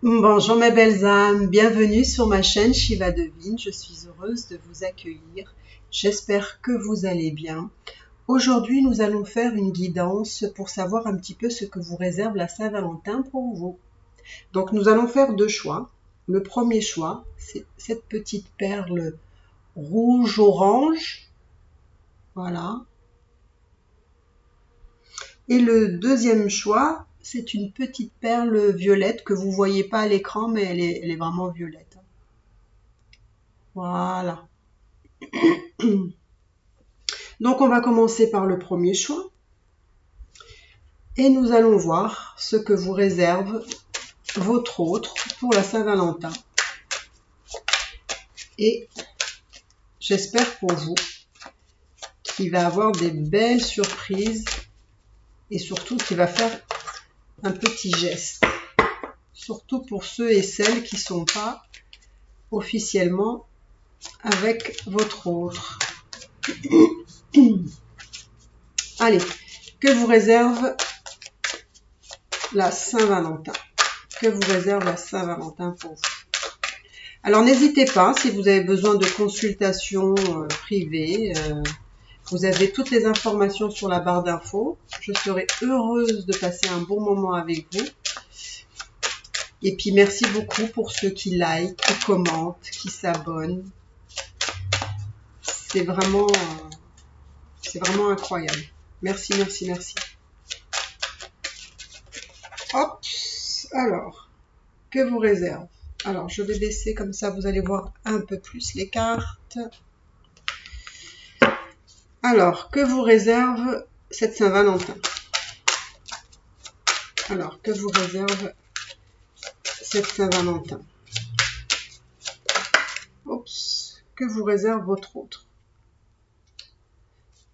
Bonjour mes belles âmes, bienvenue sur ma chaîne Shiva Devine, je suis heureuse de vous accueillir, j'espère que vous allez bien. Aujourd'hui nous allons faire une guidance pour savoir un petit peu ce que vous réserve la Saint-Valentin pour vous. Donc nous allons faire deux choix. Le premier choix, c'est cette petite perle rouge-orange, voilà. Et le deuxième choix, c'est une petite perle violette que vous ne voyez pas à l'écran, mais elle est vraiment violette. Voilà. Donc on va commencer par le premier choix. Et nous allons voir ce que vous réserve votre autre pour la Saint-Valentin. Et j'espère pour vous qu'il va avoir des belles surprises et surtout qu'il va faire un petit geste. Surtout pour ceux et celles qui ne sont pas officiellement avec votre autre. Allez, que vous réserve la Saint-Valentin? Que vous réserve la Saint-Valentin pour vous? Alors n'hésitez pas, si vous avez besoin de consultations privées, vous avez toutes les informations sur la barre d'infos. Je serai heureuse de passer un bon moment avec vous. Et puis merci beaucoup pour ceux qui like, qui commentent, qui s'abonnent. C'est vraiment incroyable. Merci, merci, merci. Hop, alors, que vous réserve? Alors, je vais baisser comme ça, vous allez voir un peu plus les cartes. Alors, que vous réserve cette Saint-Valentin? Alors, que vous réserve cette Saint-Valentin? Oups, que vous réserve votre autre?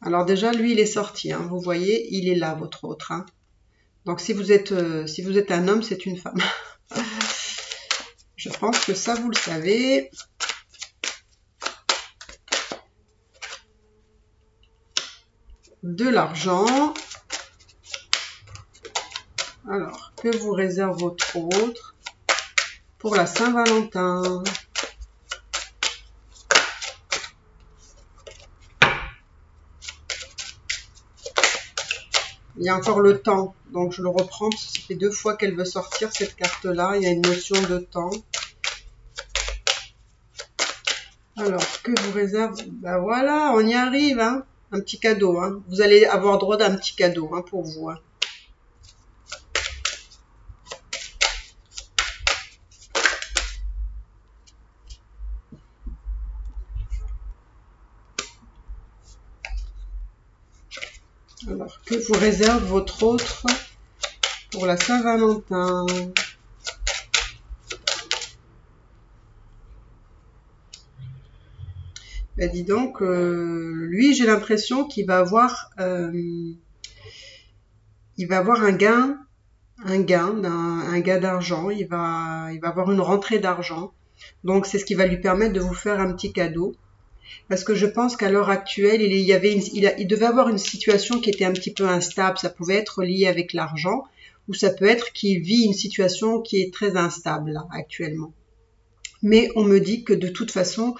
Alors déjà, lui, il est sorti, hein, vous voyez, il est là, votre autre. Hein. Donc, si vous êtes un homme, c'est une femme. Je pense que ça, vous le savez. De l'argent. Alors, que vous réserve votre autre pour la Saint-Valentin? Il y a encore le temps, donc je le reprends, parce que ça fait 2 fois qu'elle veut sortir cette carte-là. Il y a une notion de temps. Alors, que vous réserve? Ben voilà, on y arrive, hein. Un petit cadeau, hein. Vous allez avoir droit d'un petit cadeau, hein, pour vous. Hein. Alors, que vous réserve votre autre pour la Saint-Valentin? Ben dis donc, lui, j'ai l'impression qu'il va avoir, un gain, un gain d'argent. Il va avoir une rentrée d'argent. Donc, c'est ce qui va lui permettre de vous faire un petit cadeau. Parce que je pense qu'à l'heure actuelle, il devait avoir une situation qui était un petit peu instable. Ça pouvait être lié avec l'argent, ou ça peut être qu'il vit une situation qui est très instable là, actuellement. Mais on me dit que de toute façon,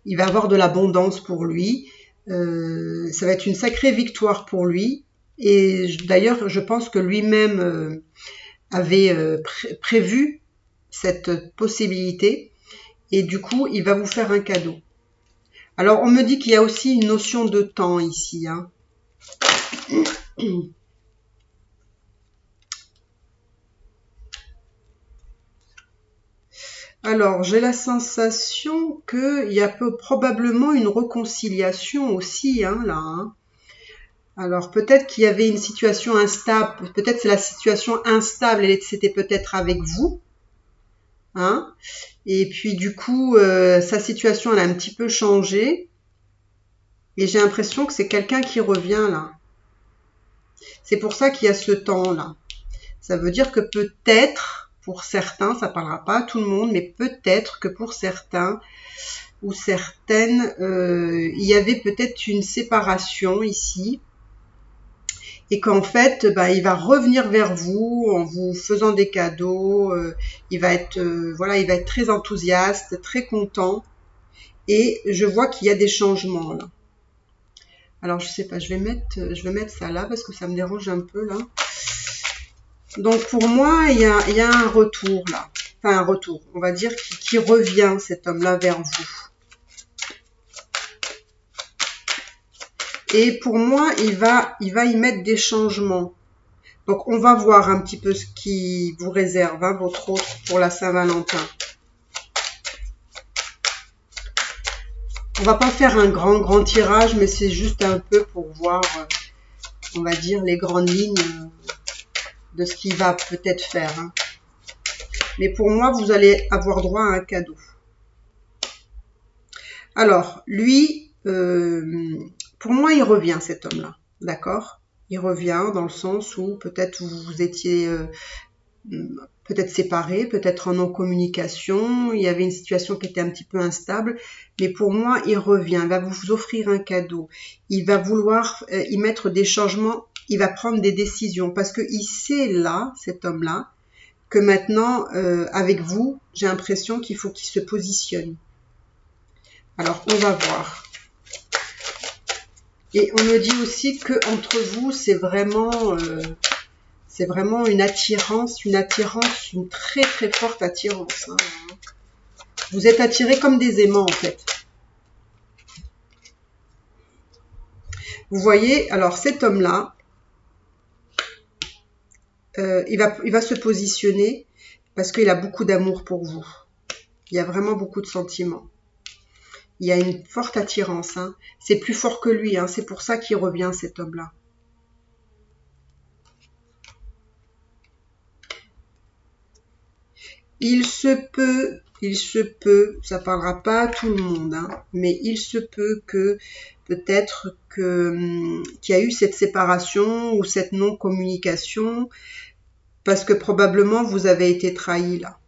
il va avoir de l'abondance pour lui. Ça va être une sacrée victoire pour lui. Et d'ailleurs, je pense que lui-même avait prévu cette possibilité. Et du coup, il va vous faire un cadeau. Alors, on me dit qu'il y a aussi une notion de temps ici. Hein. Alors, j'ai la sensation qu'il y a probablement une réconciliation aussi, hein, là. Hein. Alors, peut-être qu'il y avait une situation instable. Peut-être c'est la situation instable, c'était peut-être avec vous. Hein. Et puis, du coup, sa situation, elle a un petit peu changé. Et j'ai l'impression que c'est quelqu'un qui revient, là. C'est pour ça qu'il y a ce temps-là. Ça veut dire que peut-être, pour certains, ça ne parlera pas à tout le monde, mais peut-être que pour certains ou certaines, il y avait peut-être une séparation ici. et qu'en fait, bah, il va revenir vers vous en vous faisant des cadeaux. Il va être, voilà, il va être très enthousiaste, très content. Et je vois qu'il y a des changements là. Alors je sais pas, je vais mettre ça là parce que ça me dérange un peu là. Donc pour moi, il y a un retour là. Enfin un retour, on va dire, qui revient cet homme-là vers vous. Et pour moi, il va y mettre des changements. Donc on va voir un petit peu ce qui vous réserve, hein, votre autre pour la Saint-Valentin. On va pas faire un grand tirage, mais c'est juste un peu pour voir, on va dire, les grandes lignes de ce qu'il va peut-être faire. Hein. Mais pour moi, vous allez avoir droit à un cadeau. Alors, lui, pour moi, il revient, cet homme-là. D'accord? Il revient dans le sens où peut-être vous étiez peut-être séparés, peut-être en non-communication. Il y avait une situation qui était un petit peu instable. Mais pour moi, il revient. Il va vous offrir un cadeau. Il va vouloir y mettre des changements. Il va prendre des décisions. Parce qu'il sait là, cet homme-là, que maintenant, avec vous, j'ai l'impression qu'il faut qu'il se positionne. Alors, on va voir. Et on me dit aussi que entre vous, c'est vraiment une attirance, une très très forte attirance. Hein. Vous êtes attirés comme des aimants en fait. Vous voyez, alors cet homme-là, il va se positionner parce qu'il a beaucoup d'amour pour vous. Il y a vraiment beaucoup de sentiments. Il y a une forte attirance. Hein. C'est plus fort que lui. Hein. C'est pour ça qu'il revient, cet homme-là. Il se peut, ça parlera pas à tout le monde, hein, mais il se peut que peut-être qu'il y a eu cette séparation ou cette non-communication parce que probablement vous avez été trahi là.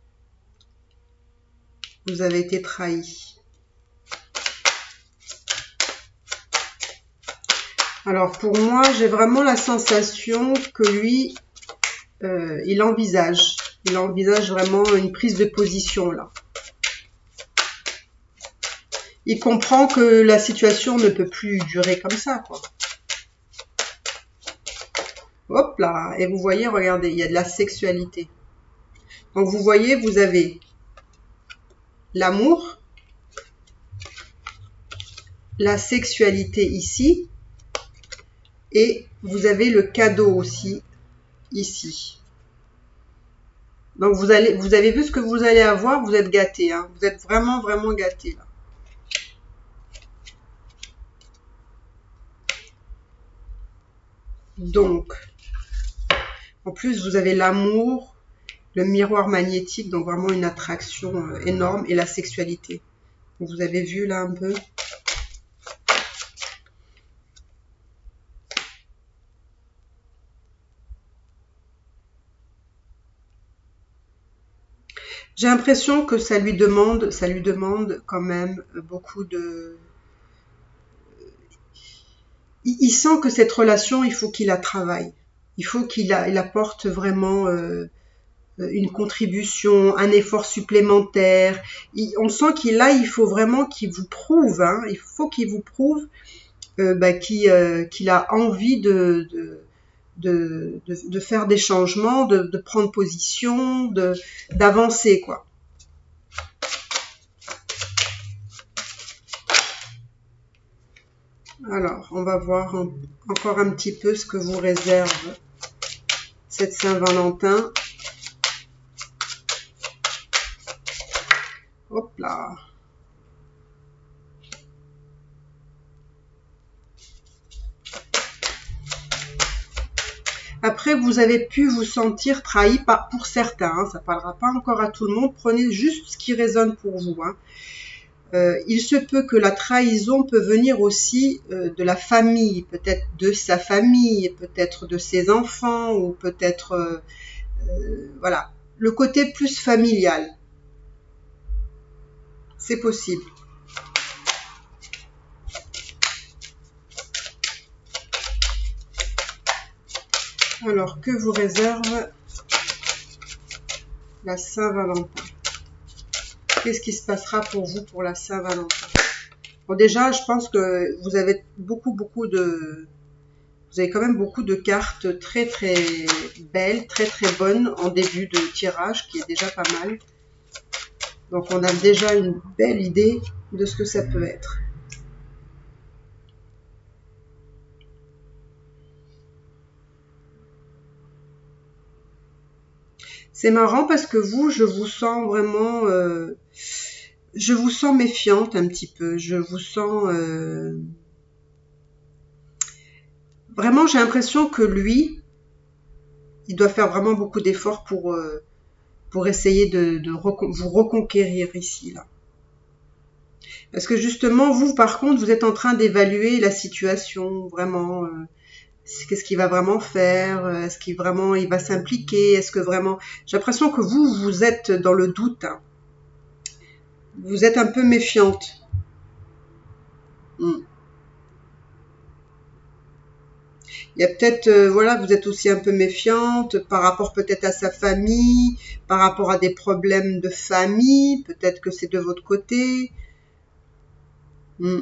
Vous avez été trahi. Alors pour moi, j'ai vraiment la sensation que lui, il envisage vraiment une prise de position là. Il comprend que la situation ne peut plus durer comme ça, quoi. Hop là, et vous voyez, regardez, il y a de la sexualité. Donc vous voyez, vous avez l'amour, la sexualité ici, et vous avez le cadeau aussi ici. Donc vous avez vu ce que vous allez avoir, vous êtes gâtés, hein. Vous êtes vraiment gâtés là. Donc, en plus vous avez l'amour, le miroir magnétique, donc vraiment une attraction énorme, et la sexualité. Vous avez vu là un peu? J'ai l'impression que ça lui demande quand même beaucoup de... Il sent que cette relation, il faut qu'il la travaille. Il faut qu'il apporte vraiment une contribution, un effort supplémentaire. On sent il faut vraiment qu'il vous prouve, hein, il faut qu'il vous prouve qu'il a envie de faire des changements, de prendre position, d'avancer, quoi. Alors, on va voir encore un petit peu ce que vous réserve cette Saint-Valentin. Hop là. Après, vous avez pu vous sentir trahi pour certains. Hein, ça ne parlera pas encore à tout le monde. Prenez juste ce qui résonne pour vous. Hein. Il se peut que la trahison peut venir aussi de la famille, peut-être de sa famille, peut-être de ses enfants, ou peut-être, voilà, le côté plus familial. C'est possible. Alors, que vous réserve la Saint-Valentin? Qu'est-ce qui se passera pour vous pour la Saint-Valentin? Bon, déjà, je pense que vous avez vous avez quand même beaucoup de cartes très très belles, très très bonnes en début de tirage, qui est déjà pas mal. Donc on a déjà une belle idée de ce que ça peut être. C'est marrant parce que vous, je vous sens vraiment... je vous sens méfiante un petit peu. Je vous sens... Vraiment, j'ai l'impression que lui, il doit faire vraiment beaucoup d'efforts pour essayer de vous reconquérir ici, là. Parce que justement, vous, par contre, vous êtes en train d'évaluer la situation, vraiment. Qu'est-ce qu'il va vraiment faire? Est-ce qu'il vraiment il va s'impliquer? Est-ce que vraiment... J'ai l'impression que vous êtes dans le doute, hein. Vous êtes un peu méfiante. Hmm. Il y a peut-être, voilà, vous êtes aussi un peu méfiante par rapport peut-être à sa famille, par rapport à des problèmes de famille, peut-être que c'est de votre côté. Hmm.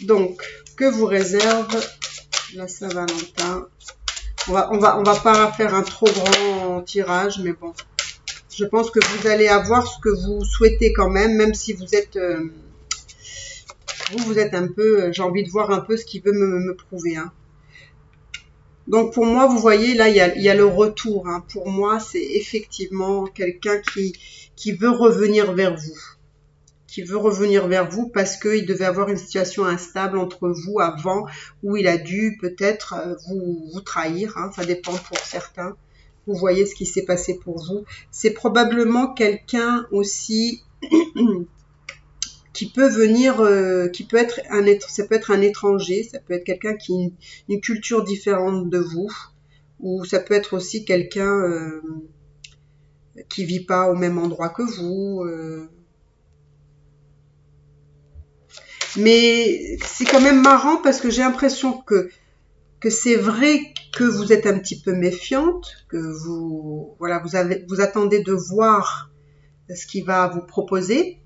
Donc, que vous réserve la Saint-Valentin? On va pas faire un trop grand tirage, mais bon. Je pense que vous allez avoir ce que vous souhaitez quand même si vous êtes... vous êtes un peu... j'ai envie de voir un peu ce qu'il veut me prouver, hein. Donc pour moi, vous voyez, là, il y a le retour, hein. Pour moi, c'est effectivement quelqu'un qui veut revenir vers vous. Qui veut revenir vers vous parce qu'il devait avoir une situation instable entre vous avant, où il a dû peut-être vous trahir, hein. Ça dépend pour certains. Vous voyez ce qui s'est passé pour vous. C'est probablement quelqu'un aussi qui peut venir, ça peut être un étranger, ça peut être quelqu'un qui a une culture différente de vous, ou ça peut être aussi quelqu'un qui vit pas au même endroit que vous. Mais c'est quand même marrant parce que j'ai l'impression que c'est vrai que vous êtes un petit peu méfiante, que voilà, vous attendez de voir ce qu'il va vous proposer,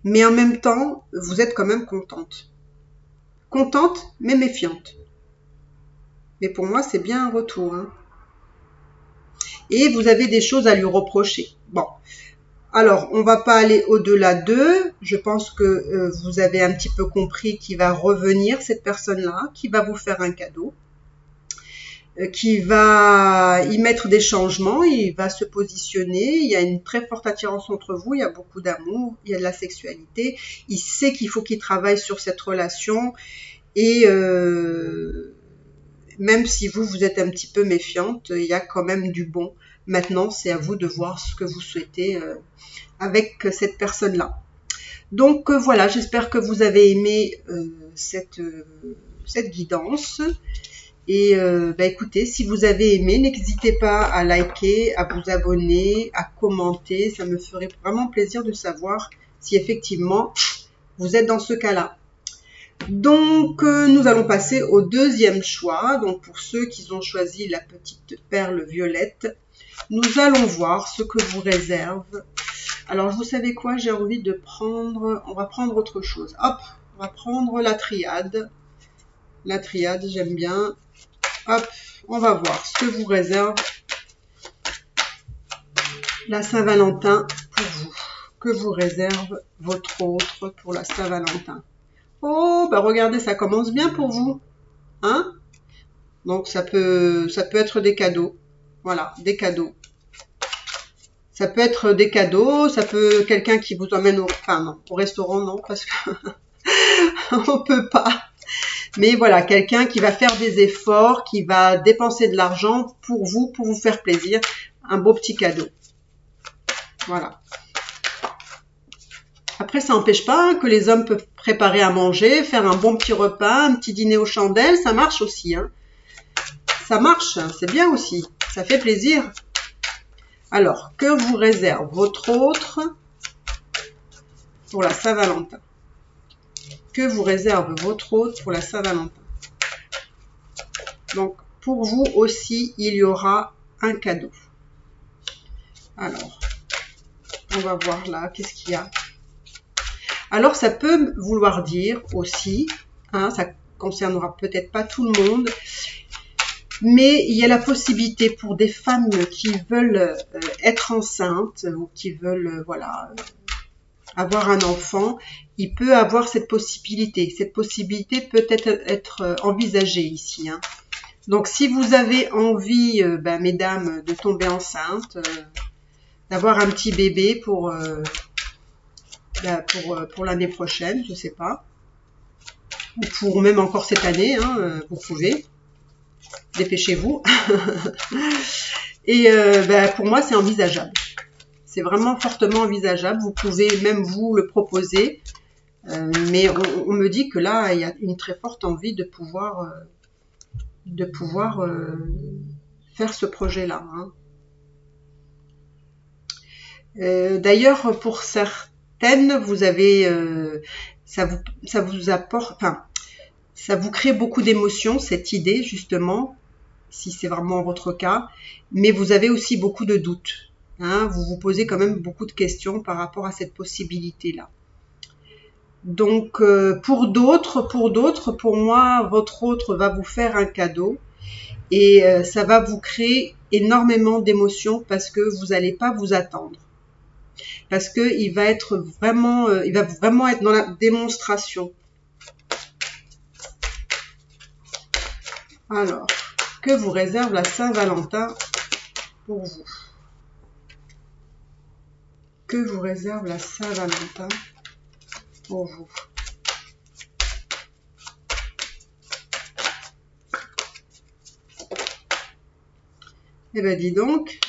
mais en même temps, vous êtes quand même contente. Contente, mais méfiante. Mais pour moi, c'est bien un retour, hein. Et vous avez des choses à lui reprocher. Bon. Alors, on va pas aller au-delà d'eux. Je pense que vous avez un petit peu compris qu'il va revenir, cette personne-là, qui va vous faire un cadeau, qui va y mettre des changements, il va se positionner, il y a une très forte attirance entre vous, il y a beaucoup d'amour, il y a de la sexualité, il sait qu'il faut qu'il travaille sur cette relation et même si vous êtes un petit peu méfiante, il y a quand même du bon. Maintenant, c'est à vous de voir ce que vous souhaitez avec cette personne-là. Donc voilà, j'espère que vous avez aimé cette guidance. Et écoutez, si vous avez aimé, n'hésitez pas à liker, à vous abonner, à commenter. Ça me ferait vraiment plaisir de savoir si effectivement vous êtes dans ce cas-là. Donc, nous allons passer au deuxième choix. Donc, pour ceux qui ont choisi la petite perle violette, nous allons voir ce que vous réserve. Alors, vous savez quoi? J'ai envie de prendre... On va prendre autre chose. Hop, on va prendre la triade. La triade, j'aime bien. Hop, on va voir ce que vous réserve la Saint-Valentin pour vous. Que vous réserve votre autre pour la Saint-Valentin. Oh, bah regardez, ça commence bien pour vous. Hein? Donc, ça peut être des cadeaux. Voilà, des cadeaux. Ça peut être des cadeaux, ça peut quelqu'un qui vous emmène au restaurant, non, parce que on peut pas. Mais voilà, quelqu'un qui va faire des efforts, qui va dépenser de l'argent pour vous faire plaisir. Un beau petit cadeau. Voilà. Après, ça n'empêche pas que les hommes peuvent préparer à manger, faire un bon petit repas, un petit dîner aux chandelles, ça marche aussi, hein. Ça marche, c'est bien aussi, ça fait plaisir. Alors, que vous réserve votre autre pour la Saint-Valentin? Que vous réserve votre autre pour la Saint-Valentin? Donc, pour vous aussi, il y aura un cadeau. Alors, on va voir là, qu'est-ce qu'il y a. Alors, ça peut vouloir dire aussi, hein, ça concernera peut-être pas tout le monde, mais il y a la possibilité pour des femmes qui veulent être enceintes ou qui veulent, voilà, avoir un enfant, il peut avoir cette possibilité. Cette possibilité peut être envisagée ici, hein. Donc, si vous avez envie, mesdames, de tomber enceinte, d'avoir un petit bébé pour l'année prochaine, je sais pas, ou pour même encore cette année, hein, vous pouvez, dépêchez-vous. Et pour moi, c'est envisageable. C'est vraiment fortement envisageable. Vous pouvez même vous le proposer, mais on me dit que là, il y a une très forte envie de pouvoir faire ce projet-là, hein. D'ailleurs, pour certaines, vous avez, ça vous apporte, enfin, ça vous crée beaucoup d'émotions, cette idée, justement, si c'est vraiment votre cas, mais vous avez aussi beaucoup de doutes, hein. Vous vous posez quand même beaucoup de questions par rapport à cette possibilité-là. Donc, pour moi, votre autre va vous faire un cadeau et ça va vous créer énormément d'émotions parce que vous n'allez pas vous attendre. Parce que il va vraiment être dans la démonstration. Alors, que vous réserve la Saint-Valentin pour vous? Que vous réserve la Saint-Valentin pour vous? Eh ben, dis donc.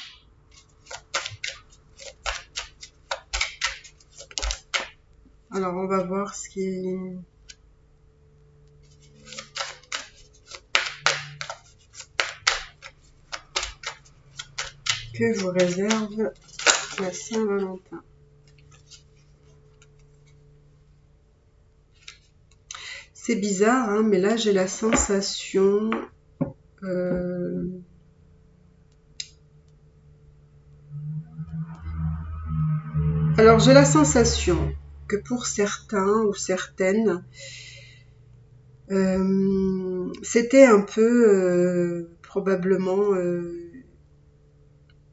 Alors, on va voir ce qui est... Que vous réserve la Saint-Valentin? C'est bizarre, hein, mais là, j'ai la sensation... Alors, j'ai la sensation que pour certains ou certaines, c'était un peu probablement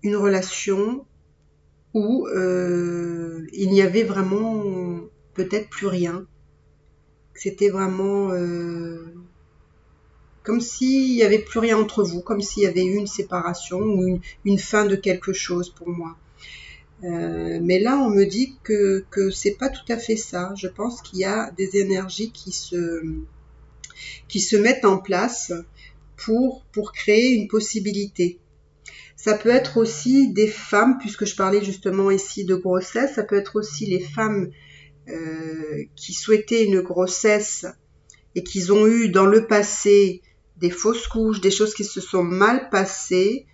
une relation où il n'y avait vraiment peut-être plus rien. C'était vraiment comme s'il n'y avait plus rien entre vous, comme s'il y avait eu une séparation ou une fin de quelque chose pour moi. Mais là, on me dit que c'est pas tout à fait ça. Je pense qu'il y a des énergies qui se mettent en place pour créer une possibilité. Ça peut être aussi des femmes, puisque je parlais justement ici de grossesse, ça peut être aussi les femmes qui souhaitaient une grossesse et qui ont eu dans le passé des fausses couches, des choses qui se sont mal passées.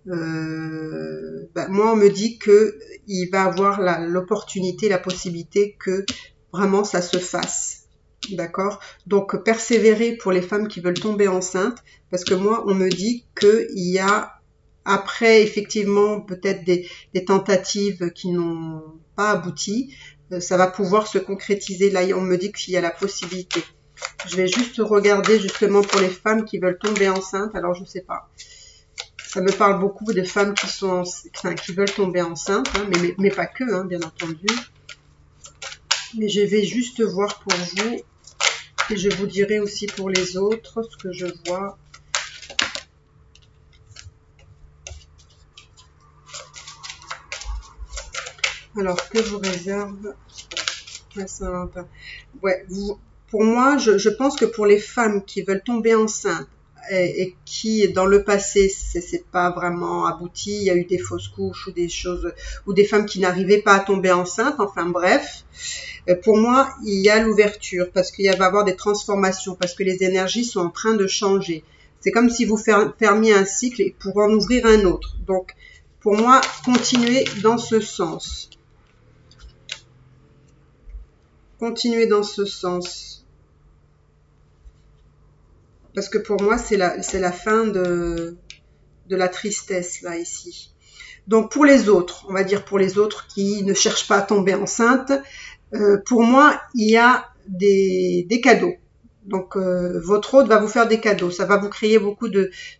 Moi, on me dit que il va avoir l'opportunité, la possibilité que vraiment ça se fasse. D'accord? Donc, persévérer pour les femmes qui veulent tomber enceintes, parce que moi, on me dit qu'il y a, après, effectivement, peut-être des tentatives qui n'ont pas abouti, ça va pouvoir se concrétiser. Là, on me dit qu'il y a la possibilité. Je vais juste regarder justement pour les femmes qui veulent tomber enceintes. Alors, je sais pas. Ça me parle beaucoup de femmes qui veulent tomber enceintes, hein, mais pas que, hein, bien entendu. Mais je vais juste voir pour vous et je vous dirai aussi pour les autres ce que je vois. Alors, que vous réserve la Saint-Valentin? Ouais, pour moi, je pense que pour les femmes qui veulent tomber enceintes et qui, dans le passé, c'est pas vraiment abouti, il y a eu des fausses couches ou des choses, ou des femmes qui n'arrivaient pas à tomber enceintes, enfin bref, pour moi, il y a l'ouverture parce qu'il va y avoir des transformations, parce que les énergies sont en train de changer. C'est comme si vous fermiez un cycle et pour en ouvrir un autre. Donc, pour moi, continuez dans ce sens. Continuez dans ce sens. Parce que pour moi, c'est la fin de la tristesse, là, ici. Donc, pour les autres, on va dire pour les autres qui ne cherchent pas à tomber enceinte, pour moi, il y a des cadeaux. Donc, votre hôte va vous faire des cadeaux. Ça va vous créer beaucoup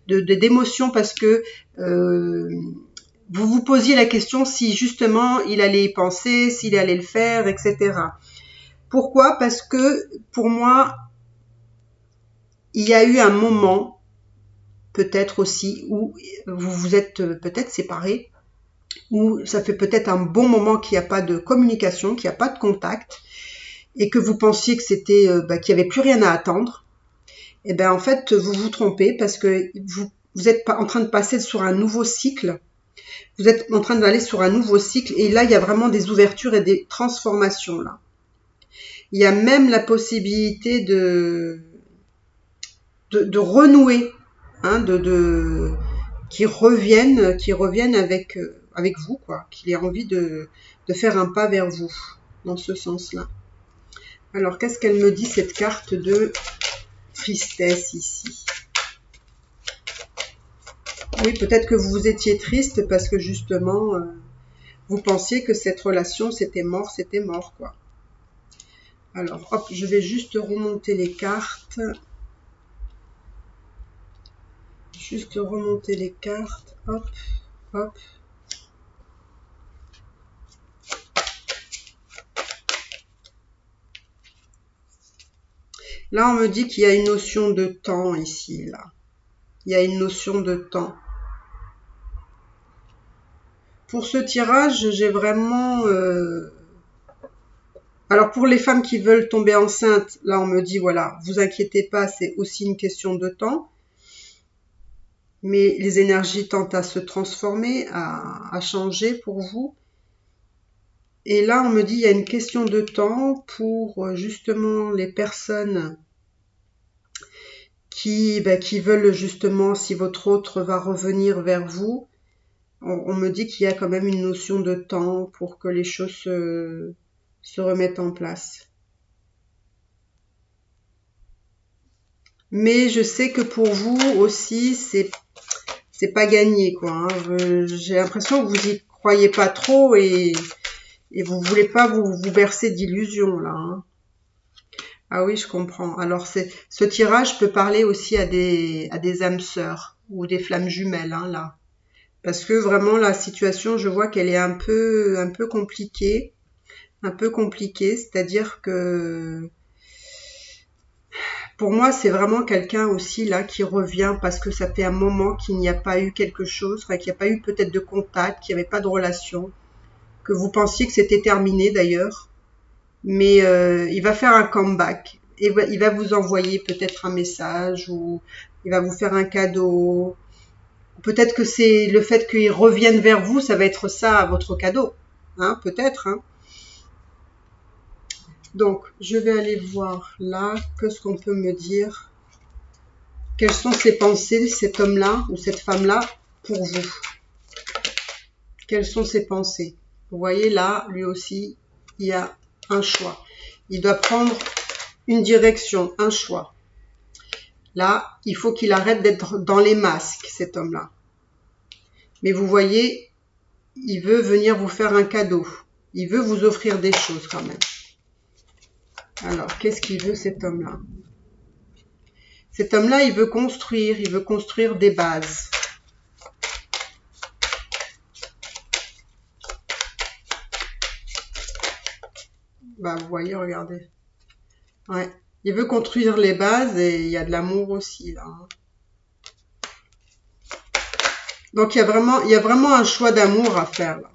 d'émotions parce que vous vous posiez la question si justement il allait y penser, s'il allait le faire, etc. Pourquoi? Parce que pour moi, il y a eu un moment, peut-être aussi, où vous vous êtes peut-être séparés, où ça fait peut-être un bon moment qu'il n'y a pas de communication, qu'il n'y a pas de contact, et que vous pensiez que c'était, qu'il n'y avait plus rien à attendre. Et bien en fait, vous vous trompez parce que vous êtes en train de passer sur un nouveau cycle. Vous êtes en train d'aller sur un nouveau cycle, et là, il y a vraiment des ouvertures et des transformations là. Il y a même la possibilité de renouer, hein, qui reviennent avec vous, quoi, qu'il ait envie de faire un pas vers vous, dans ce sens-là. Alors, qu'est-ce qu'elle me dit, cette carte de tristesse ici? Oui, peut-être que vous étiez triste parce que justement, vous pensiez que cette relation, c'était mort, quoi. Alors, hop, je vais juste remonter les cartes. Hop, hop. Là, on me dit qu'il y a une notion de temps ici, là. Il y a une notion de temps. Pour ce tirage, j'ai vraiment... Alors, pour les femmes qui veulent tomber enceintes, là, on me dit, voilà, vous inquiétez pas, c'est aussi une question de temps. Mais les énergies tentent à se transformer, à changer pour vous. Et là, on me dit, il y a une question de temps pour justement les personnes qui veulent justement, si votre autre va revenir vers vous, on me dit qu'il y a quand même une notion de temps pour que les choses se remettent en place. Mais je sais que pour vous aussi, c'est pas gagné, quoi. Hein. J'ai l'impression que vous y croyez pas trop et vous voulez pas vous bercer d'illusions, là. Hein. Ah oui, je comprends. Alors, ce tirage peut parler aussi à des âmes sœurs ou des flammes jumelles, hein, là. Parce que vraiment, la situation, je vois qu'elle est un peu compliquée. C'est-à-dire que pour moi, c'est vraiment quelqu'un aussi là qui revient parce que ça fait un moment qu'il n'y a pas eu quelque chose, enfin, qu'il n'y a pas eu peut-être de contact, qu'il n'y avait pas de relation, que vous pensiez que c'était terminé d'ailleurs. Mais il va faire un comeback et il va vous envoyer peut-être un message ou il va vous faire un cadeau. Peut-être que c'est le fait qu'il revienne vers vous, ça va être ça votre cadeau, hein, peut-être. Hein. Donc, je vais aller voir là, qu'est-ce qu'on peut me dire? Quelles sont ses pensées, cet homme-là ou cette femme-là, pour vous? Quelles sont ses pensées? Vous voyez là, lui aussi, il y a un choix. Il doit prendre une direction, un choix. Là, il faut qu'il arrête d'être dans les masques, cet homme-là. Mais vous voyez, il veut venir vous faire un cadeau. Il veut vous offrir des choses quand même. Alors, qu'est-ce qu'il veut, cet homme-là? Cet homme-là, il veut construire des bases. Bah, vous voyez, regardez. Ouais. Il veut construire les bases et il y a de l'amour aussi, là. Donc, il y a vraiment un choix d'amour à faire, là.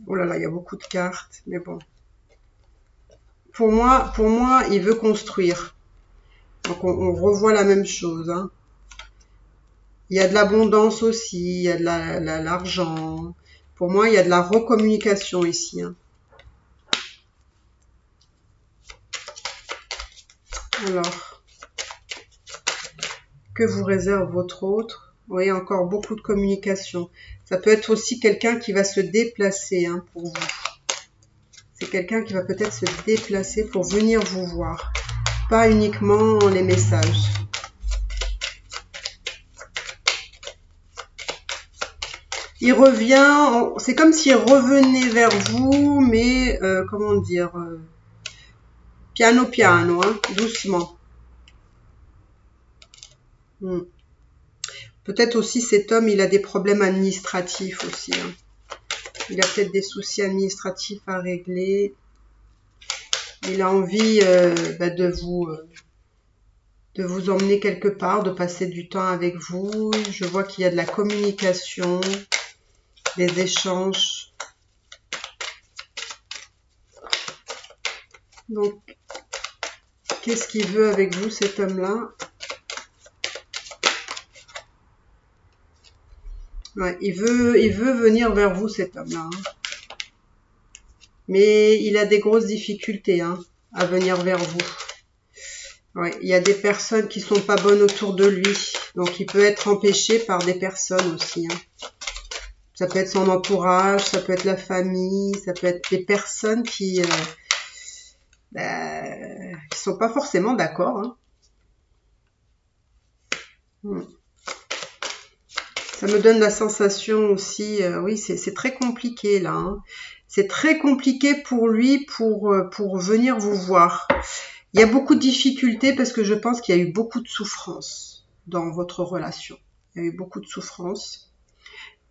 Oh là là, il y a beaucoup de cartes, mais bon. Pour moi, il veut construire. Donc, on revoit la même chose, hein. Il y a de l'abondance aussi, il y a de l'argent. Pour moi, il y a de la recommunication ici, hein. Alors, que vous réserve votre autre? Vous voyez, encore beaucoup de communication. Ça peut être aussi quelqu'un qui va se déplacer, hein, pour vous. C'est quelqu'un qui va peut-être se déplacer pour venir vous voir. pas uniquement les messages. Il revient, c'est comme s'il revenait vers vous, mais comment dire, piano piano, hein, doucement. Peut-être aussi cet homme, il a des problèmes administratifs aussi. Hein. Il a peut-être des soucis administratifs à régler. Il a envie de vous emmener quelque part, de passer du temps avec vous. Je vois qu'il y a de la communication, des échanges. Donc, qu'est-ce qu'il veut avec vous, cet homme-là? Ouais, il veut venir vers vous, cet homme-là. Hein. Mais il a des grosses difficultés hein, à venir vers vous. Ouais, il y a des personnes qui sont pas bonnes autour de lui. Donc, il peut être empêché par des personnes aussi. Hein. Ça peut être son entourage, ça peut être la famille, ça peut être des personnes qui sont pas forcément d'accord. Hein. Ça me donne la sensation aussi, oui, c'est très compliqué là. Hein. C'est très compliqué pour lui pour venir vous voir. Il y a beaucoup de difficultés parce que je pense qu'il y a eu beaucoup de souffrance dans votre relation. Il y a eu beaucoup de souffrance.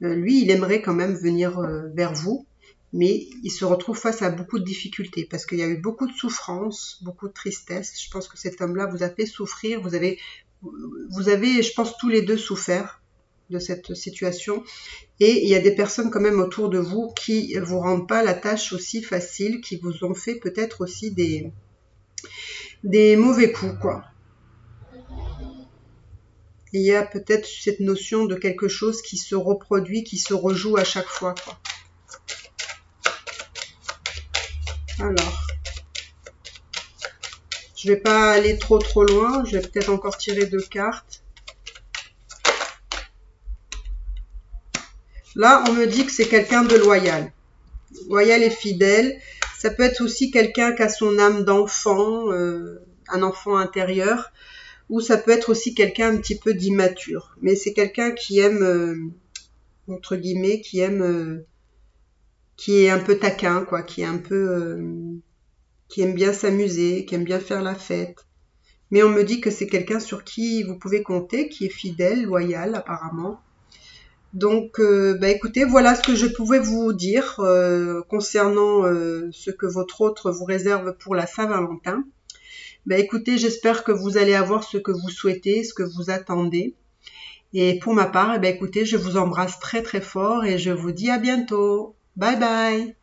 Lui, il aimerait quand même venir vers vous, mais il se retrouve face à beaucoup de difficultés parce qu'il y a eu beaucoup de souffrance, beaucoup de tristesse. Je pense que cet homme-là vous a fait souffrir. Vous avez, je pense, tous les deux souffert de cette situation. Et il y a des personnes quand même autour de vous qui vous rendent pas la tâche aussi facile, qui vous ont fait peut-être aussi des mauvais coups, quoi. Il y a peut-être cette notion de quelque chose qui se reproduit, qui se rejoue à chaque fois, quoi. Alors, je vais pas aller trop loin, je vais peut-être encore tirer 2 cartes. Là, on me dit que c'est quelqu'un de loyal. Loyal et fidèle. Ça peut être aussi quelqu'un qui a son âme d'enfant, un enfant intérieur. Ou ça peut être aussi quelqu'un un petit peu d'immature. Mais c'est quelqu'un qui aime, entre guillemets, qui aime, qui est un peu taquin, quoi. Qui est un peu, qui aime bien s'amuser, qui aime bien faire la fête. Mais on me dit que c'est quelqu'un sur qui vous pouvez compter, qui est fidèle, loyal apparemment. Donc, écoutez, voilà ce que je pouvais vous dire concernant ce que votre autre vous réserve pour la Saint-Valentin. Écoutez, j'espère que vous allez avoir ce que vous souhaitez, ce que vous attendez. Et pour ma part, écoutez, je vous embrasse très très fort et je vous dis à bientôt. Bye bye!